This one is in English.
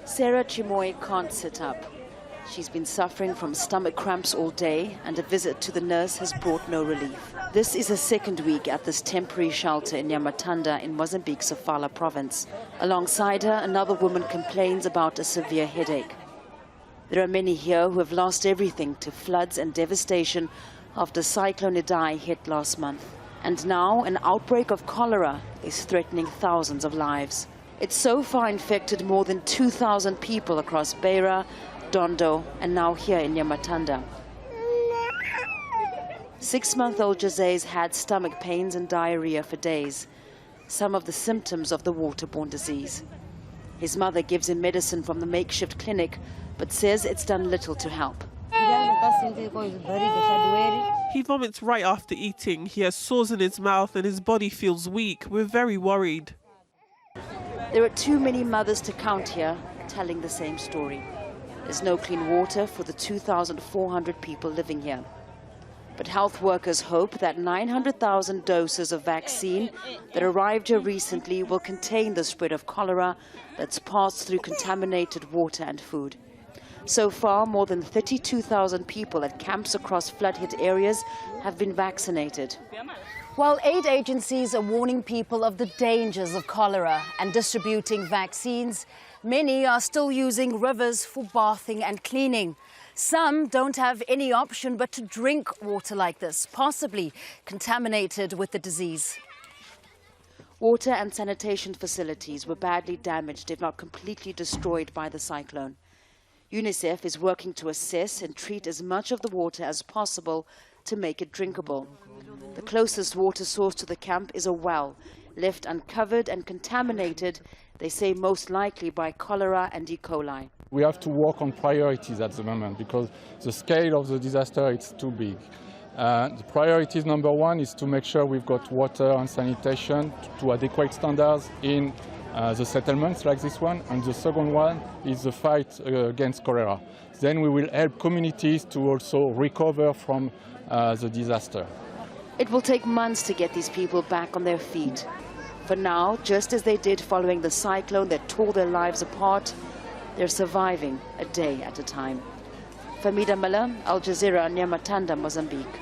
Sarah Chimoy can't sit up. She's been suffering from stomach cramps all day, and a visit to the nurse has brought no relief. This is her second week at this temporary shelter in Nhamathanda in Mozambique's Sofala province. Alongside her, another woman complains about a severe headache. There are many here who have lost everything to floods and devastation after Cyclone Idai hit last month. And now an outbreak of cholera is threatening thousands of lives. It's so far infected more than 2,000 people across Beira, Dondo, and now here in Nhamathanda. 6-month-old Jose's had stomach pains and diarrhea for days, some of the symptoms of the waterborne disease. His mother gives him medicine from the makeshift clinic, but says it's done little to help. He vomits right after eating. He has sores in his mouth and his body feels weak. We're very worried. There are too many mothers to count here telling the same story. There's no clean water for the 2,400 people living here. But health workers hope that 900,000 doses of vaccine that arrived here recently will contain the spread of cholera that's passed through contaminated water and food. So far, more than 32,000 people at camps across flood-hit areas have been vaccinated. While aid agencies are warning people of the dangers of cholera and distributing vaccines, many are still using rivers for bathing and cleaning. Some don't have any option but to drink water like this, possibly contaminated with the disease. Water and sanitation facilities were badly damaged, if not completely destroyed, by the cyclone. UNICEF is working to assess and treat as much of the water as possible to make it drinkable. The closest water source to the camp is a well, left uncovered and contaminated, they say most likely by cholera and E. coli. We have to work on priorities at the moment because the scale of the disaster is too big. The priorities number one is to make sure we've got water and sanitation to adequate standards in the settlements like this one, and the second one is the fight against cholera. Then we will help communities to also recover from the disaster. It will take months to get these people back on their feet. For now, just as they did following the cyclone that tore their lives apart, they're surviving a day at a time. Fahmida, Jazeera, Nhamathanda, Mozambique.